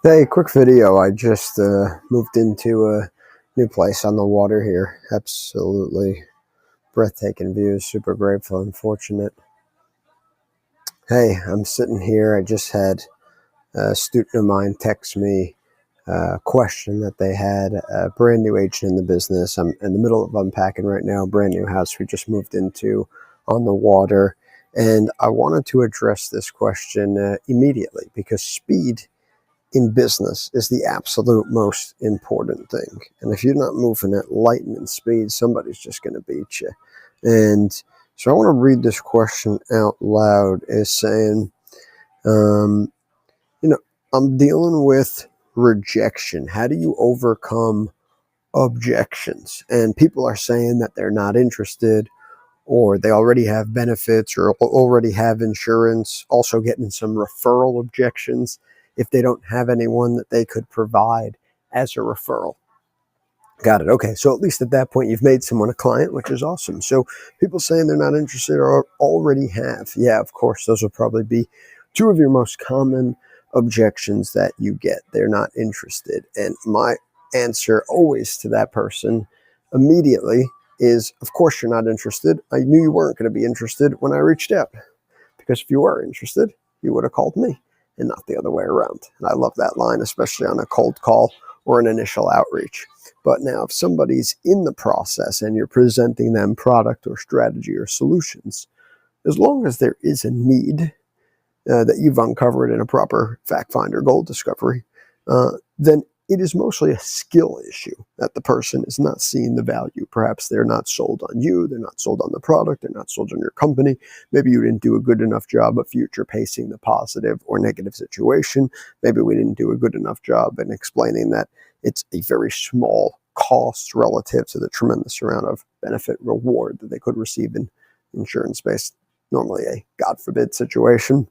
Hey, quick video. I just moved into a new place on the water here. Absolutely breathtaking views. Super grateful and fortunate. Hey, I'm sitting here. I just had a student of mine text me a question that they had. A brand new agent in the business. I'm in the middle of unpacking right now. Brand new house we just moved into on the water. And I wanted to address this question immediately because speed in business is the absolute most important thing. And if you're not moving at lightning speed, somebody's just going to beat you. And so I want to read this question out loud as saying, um, you know, I'm dealing with rejection. How do you overcome objections? And people are saying that they're not interested, or they already have benefits or already have insurance, also getting some referral objections if they don't have anyone that they could provide as a referral. Got it. Okay. So at least at that point, you've made someone a client, which is awesome. So people saying they're not interested or already have. Yeah, of course, those will probably be two of your most common objections that you get. They're not interested. And my answer always to that person immediately is, of course, you're not interested. I knew you weren't going to be interested when I reached out, because if you were interested, you would have called me and not the other way around. And I love that line, especially on a cold call or an initial outreach. But now if somebody's in the process and you're presenting them product or strategy or solutions, as long as there is a need that you've uncovered in a proper fact find or goal discovery, then it is mostly a skill issue that the person is not seeing the value. Perhaps they're not sold on you, they're not sold on the product, they're not sold on your company. Maybe you didn't do a good enough job of future pacing the positive or negative situation. Maybe we didn't do a good enough job in explaining that it's a very small cost relative to the tremendous amount of benefit reward that they could receive in insurance-based, normally a God forbid situation.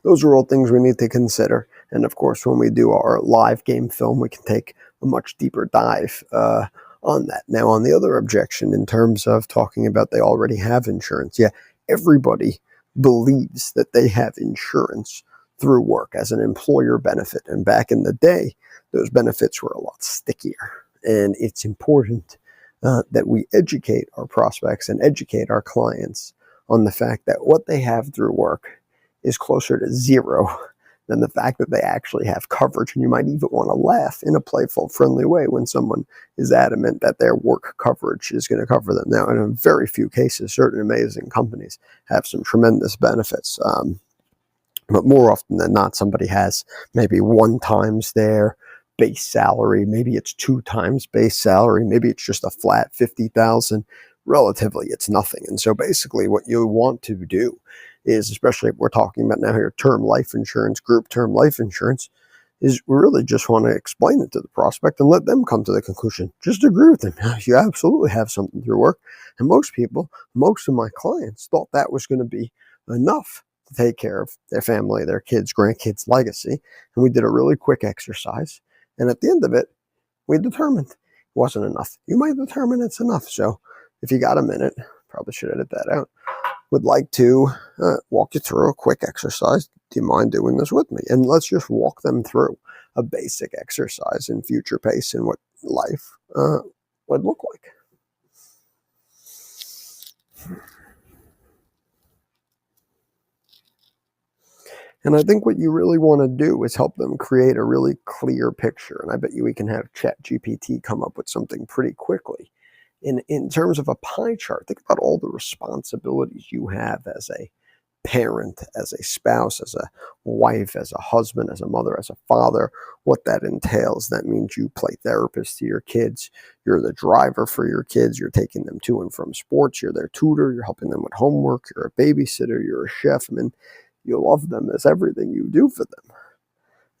Those are all things we need to consider. And of course, when we do our live game film, we can take a much deeper dive on that. Now, on the other objection, in terms of talking about they already have insurance, yeah, everybody believes that they have insurance through work as an employer benefit. And back in the day, those benefits were a lot stickier. And it's important that we educate our prospects and educate our clients on the fact that what they have through work is closer to zero than the fact that they actually have coverage. And you might even want to laugh in a playful, friendly way when someone is adamant that their work coverage is going to cover them. Now, in very few cases, certain amazing companies have some tremendous benefits. But more often than not, somebody has maybe 1 times their base salary. Maybe it's 2 times base salary. Maybe it's just a flat 50,000. Relatively, it's nothing. And so basically what you want to do is, especially if we're talking about now here, term life insurance, group term life insurance, is we really just want to explain it to the prospect and let them come to the conclusion. Just agree with them. You absolutely have something through work. And most people, most of my clients thought that was going to be enough to take care of their family, their kids, grandkids' legacy. And we did a really quick exercise. And at the end of it, we determined it wasn't enough. You might determine it's enough. So if you got a minute, probably should edit that out, would like to walk you through a quick exercise. Do you mind doing this with me? And let's just walk them through a basic exercise in future pace and what life would look like. And I think what you really want to do is help them create a really clear picture. And I bet you we can have ChatGPT come up with something pretty quickly. In terms of a pie chart, think about all the responsibilities you have as a parent, as a spouse, as a wife, as a husband, as a mother, as a father, what that entails. That means you play therapist to your kids. You're the driver for your kids. You're taking them to and from sports. You're their tutor. You're helping them with homework. You're a babysitter. You're a chef. I mean, you love them as everything you do for them.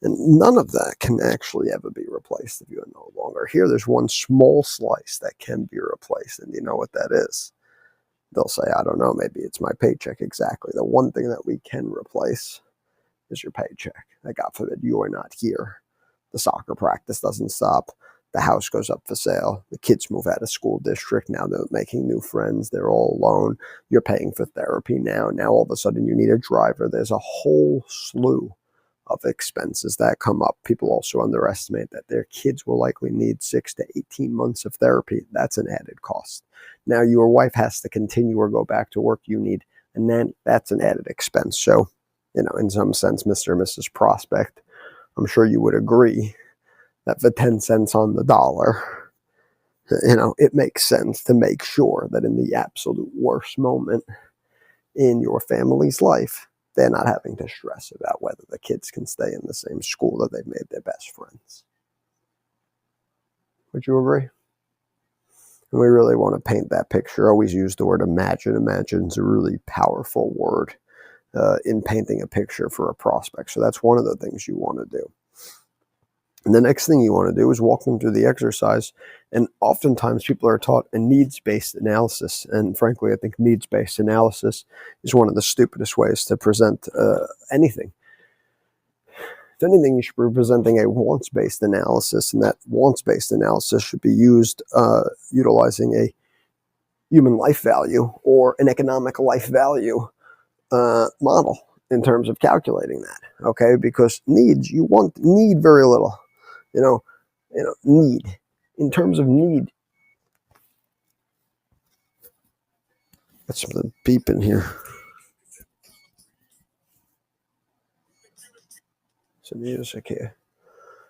And none of that can actually ever be replaced if you are no longer here. There's one small slice that can be replaced, and you know what that is? They'll say, I don't know, maybe it's my paycheck. Exactly. The one thing that we can replace is your paycheck. That God forbid you are not here. The soccer practice doesn't stop. The house goes up for sale. The kids move out of school district. Now they're making new friends. They're all alone. You're paying for therapy now. Now all of a sudden you need a driver. There's a whole slew of expenses that come up. People also underestimate that their kids will likely need 6 to 18 months of therapy. That's an added cost. Now your wife has to continue or go back to work. You need a nanny. That's an added expense. So, in some sense, Mr. and Mrs. Prospect, I'm sure you would agree that for 10 cents on the dollar, it makes sense to make sure that in the absolute worst moment in your family's life, they're not having to stress about whether the kids can stay in the same school that they've made their best friends. Would you agree? And we really want to paint that picture. I always use the word imagine. Imagine is a really powerful word in painting a picture for a prospect. So that's one of the things you want to do. And the next thing you want to do is walk them through the exercise. And oftentimes people are taught a needs-based analysis. And frankly, I think needs-based analysis is one of the stupidest ways to present anything. If anything, you should be presenting a wants-based analysis. And that wants-based analysis should be used utilizing a human life value or an economic life value model in terms of calculating that. Okay, because needs, need very little. Need. In terms of need, got something beeping here. Some music here.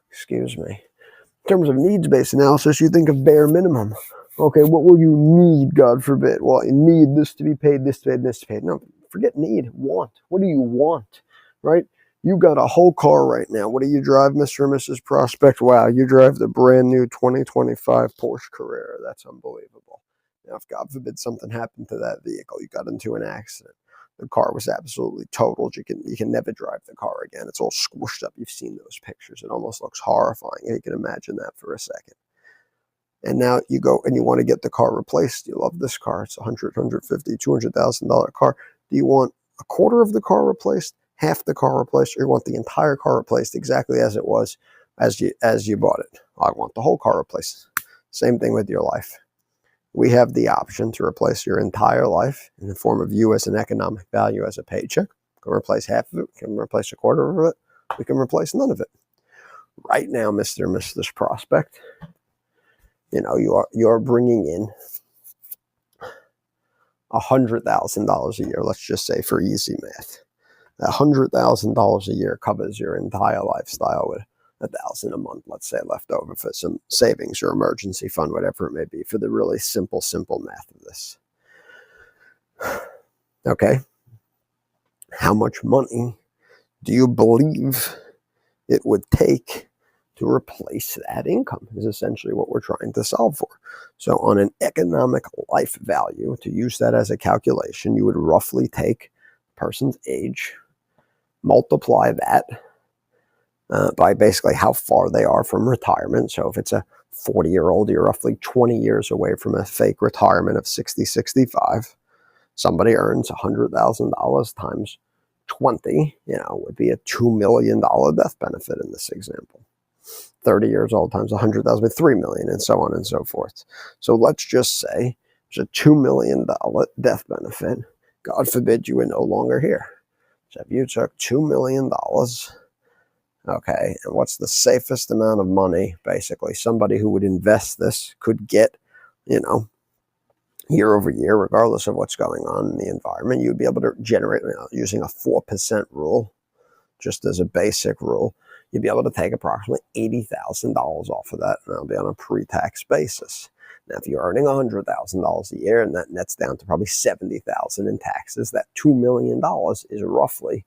Excuse me. In terms of needs-based analysis, you think of bare minimum. Okay, what will you need, God forbid? Well, you need this to be paid, this to be paid, this to be paid. No, forget need. Want. What do you want, right? You got a whole car right now. What do you drive, Mr. and Mrs. Prospect? Wow, you drive the brand new 2025 Porsche Carrera. That's unbelievable. Now, if God forbid something happened to that vehicle, you got into an accident, the car was absolutely totaled. You can never drive the car again. It's all squished up. You've seen those pictures. It almost looks horrifying. You can imagine that for a second. And now you go and you want to get the car replaced. You love this car. It's $100,000, $150,000, $200,000 car. Do you want a quarter of the car replaced, half the car replaced, or you want the entire car replaced exactly as it was as you bought it? I want the whole car replaced. Same thing with your life. We have the option to replace your entire life in the form of you as an economic value as a paycheck. We can replace half of it. We can replace a quarter of it. We can replace none of it. Right now, Mr. and Mrs. Prospect, you're bringing in $100,000 a year. Let's just say for easy math, $100,000 a year covers your entire lifestyle with $1,000 a month, let's say, left over for some savings or emergency fund, whatever it may be, for the really simple math of this. Okay. How much money do you believe it would take to replace that income is essentially what we're trying to solve for. So on an economic life value, to use that as a calculation, you would roughly take a person's age, multiply that by basically how far they are from retirement. So if it's a 40-year-old, you're roughly 20 years away from a fake retirement of 60, 65. Somebody earns $100,000 times 20, would be a $2 million death benefit in this example. 30 years old times 100,000 with $3 million, and so on and so forth. So let's just say there's a $2 million death benefit. God forbid you were no longer here. So if you took $2 million, okay, and what's the safest amount of money, basically, somebody who would invest this could get, year over year, regardless of what's going on in the environment, you'd be able to generate, using a 4% rule, just as a basic rule, you'd be able to take approximately $80,000 off of that, and that'll be on a pre-tax basis. Now, if you're earning $100,000 a year, and that nets down to probably $70,000 in taxes, that $2 million is roughly,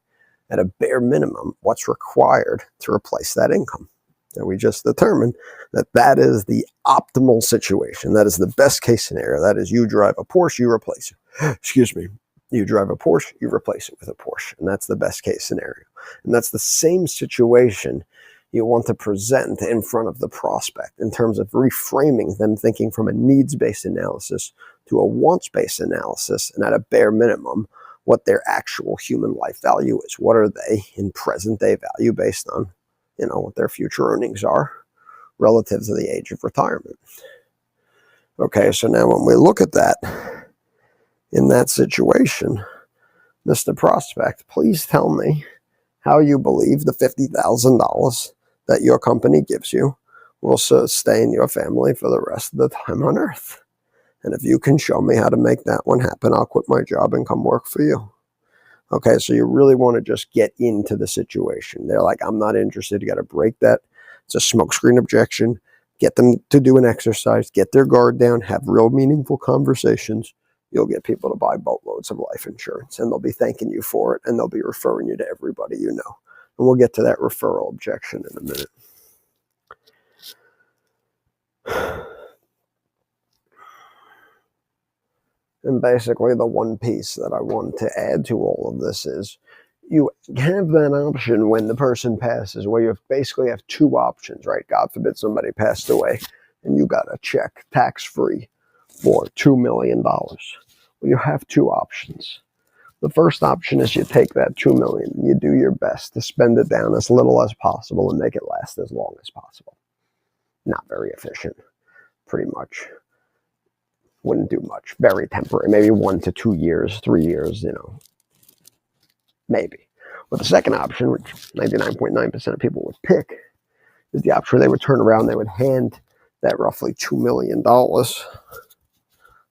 at a bare minimum, what's required to replace that income. And we just determined that that is the optimal situation. That is the best case scenario. That is, you drive a Porsche, you replace it. Excuse me. You drive a Porsche, you replace it with a Porsche. And that's the best case scenario. And that's the same situation you want to present in front of the prospect in terms of reframing them thinking from a needs-based analysis to a wants-based analysis, and at a bare minimum, what their actual human life value is. What are they in present-day value based on, what their future earnings are relative to the age of retirement. Okay, so now when we look at that, in that situation, Mr. Prospect, please tell me how you believe the $50,000 that your company gives you will sustain your family for the rest of the time on earth. And if you can show me how to make that one happen, I'll quit my job and come work for you. Okay, so you really want to just get into the situation. They're like, I'm not interested. You got to break that. It's a smokescreen objection. Get them to do an exercise, get their guard down, have real meaningful conversations. You'll get people to buy boatloads of life insurance, and they'll be thanking you for it, and they'll be referring you to everybody you know. And we'll get to that referral objection in a minute. And basically the one piece that I want to add to all of this is you have that option when the person passes where you basically have two options, right? God forbid somebody passed away and you got a check tax-free for $2 million. Well, you have two options. The first option is you take that $2 million and you do your best to spend it down as little as possible and make it last as long as possible. Not very efficient, pretty much. Wouldn't do much. Very temporary. Maybe 1 to 2 years, 3 years, maybe. Well, the second option, which 99.9% of people would pick, is the option where they would turn around, they would hand that roughly $2 million.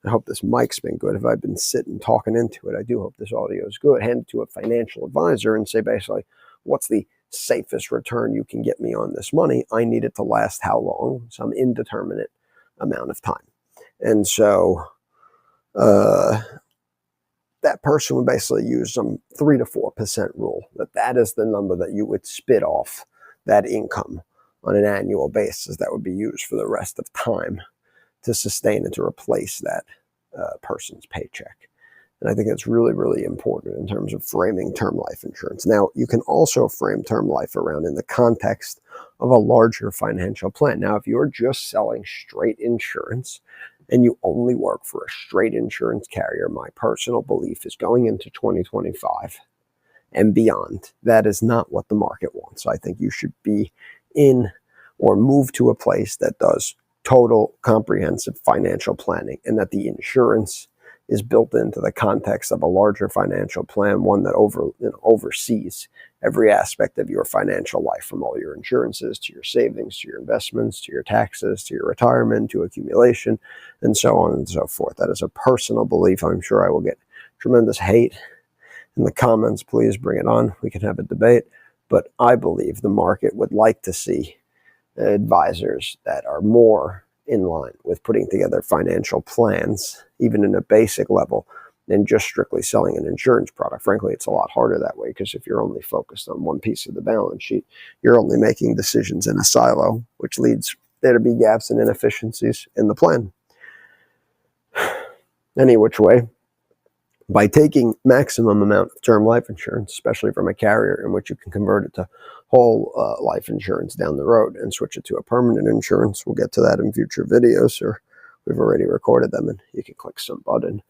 I hope this mic's been good. If I've been sitting talking into it, I do hope this audio is good. Hand it to a financial advisor and say basically, what's the safest return you can get me on this money? I need it to last how long? Some indeterminate amount of time. And so that person would basically use some 3 to 4% rule, that is the number that you would spit off that income on an annual basis that would be used for the rest of time to sustain and to replace that person's paycheck. And I think that's really, really important in terms of framing term life insurance. Now, you can also frame term life around in the context of a larger financial plan. Now, if you're just selling straight insurance and you only work for a straight insurance carrier, my personal belief is going into 2025 and beyond, that is not what the market wants. I think you should be in or move to a place that does total comprehensive financial planning, and that the insurance is built into the context of a larger financial plan, one that oversees every aspect of your financial life, from all your insurances to your savings, to your investments, to your taxes, to your retirement, to accumulation, and so on and so forth. That is a personal belief. I'm sure I will get tremendous hate in the comments. Please bring it on. We can have a debate. But I believe the market would like to see advisors that are more in line with putting together financial plans, even in a basic level, than just strictly selling an insurance product. Frankly, it's a lot harder that way, because if you're only focused on one piece of the balance sheet, you're only making decisions in a silo, which leads there to be gaps and inefficiencies in the plan. Any which way, by taking maximum amount of term life insurance, especially from a carrier in which you can convert it to whole life insurance down the road and switch it to a permanent insurance. We'll get to that in future videos, or we've already recorded them and you can click some button.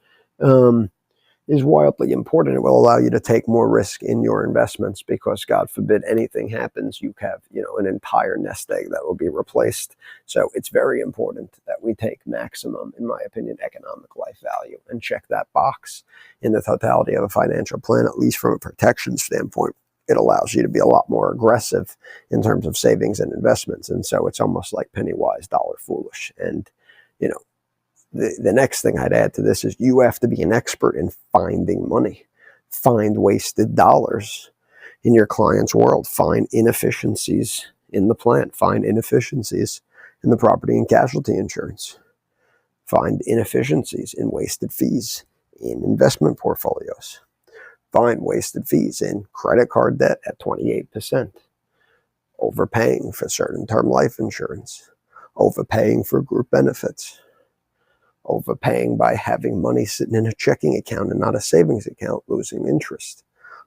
Is wildly important. It will allow you to take more risk in your investments, because God forbid anything happens, you have an entire nest egg that will be replaced. So it's very important that we take maximum, in my opinion, economic life value and check that box in the totality of a financial plan, at least from a protection standpoint. It allows you to be a lot more aggressive in terms of savings and investments. And so it's almost like penny wise, dollar foolish. And, the next thing I'd add to this is you have to be an expert in finding money. Find wasted dollars in your client's world. Find inefficiencies in the plan. Find inefficiencies in the property and casualty insurance. Find inefficiencies in wasted fees in investment portfolios. Find wasted fees in credit card debt at 28%. Overpaying for certain term life insurance. Overpaying for group benefits. Overpaying by having money sitting in a checking account and not a savings account, losing interest.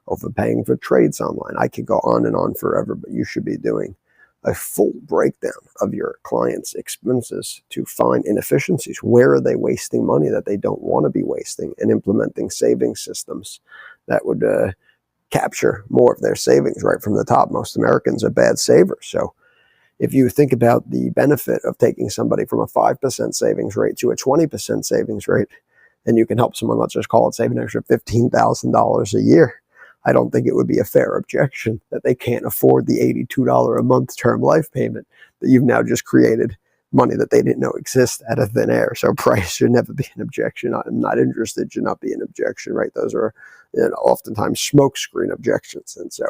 Overpaying for trades online. I could go on and on forever, but you should be doing a full breakdown of your client's expenses to find inefficiencies. Where are they wasting money that they don't want to be wasting, and implementing savings systems that would capture more of their savings right from the top. Most Americans are bad savers. So if you think about the benefit of taking somebody from a 5% savings rate to a 20% savings rate, and you can help someone, let's just call it, save an extra $15,000 a year, I don't think it would be a fair objection that they can't afford the $82 a month term life payment that you've now just created money that they didn't know exist out of thin air. So price should never be an objection. I'm not interested should not be an objection, right? Those are oftentimes smokescreen objections. And so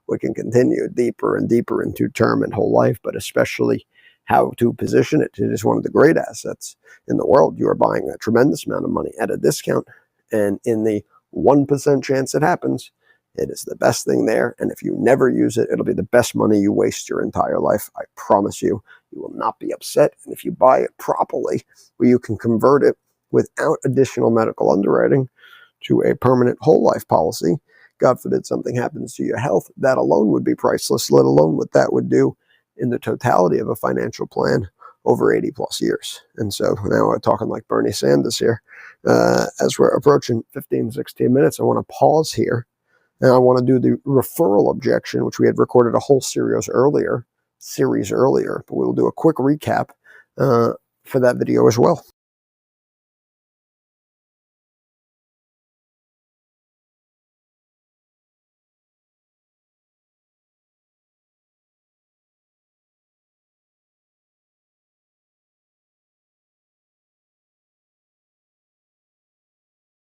we can continue deeper and deeper into term and whole life, but especially how to position it. It is one of the great assets in the world. You are buying a tremendous amount of money at a discount, and in the 1% chance it happens, it is the best thing there. And if you never use it, it'll be the best money you waste your entire life. I promise you, you will not be upset. And if you buy it properly, where you can convert it without additional medical underwriting to a permanent whole life policy, God forbid something happens to your health, that alone would be priceless, let alone what that would do in the totality of a financial plan over 80 plus years. And so now we're talking like Bernie Sanders here. As we're approaching 15, 16 minutes, I want to pause here. And I want to do the referral objection, which we had recorded a whole series earlier, but we'll do a quick recap for that video as well.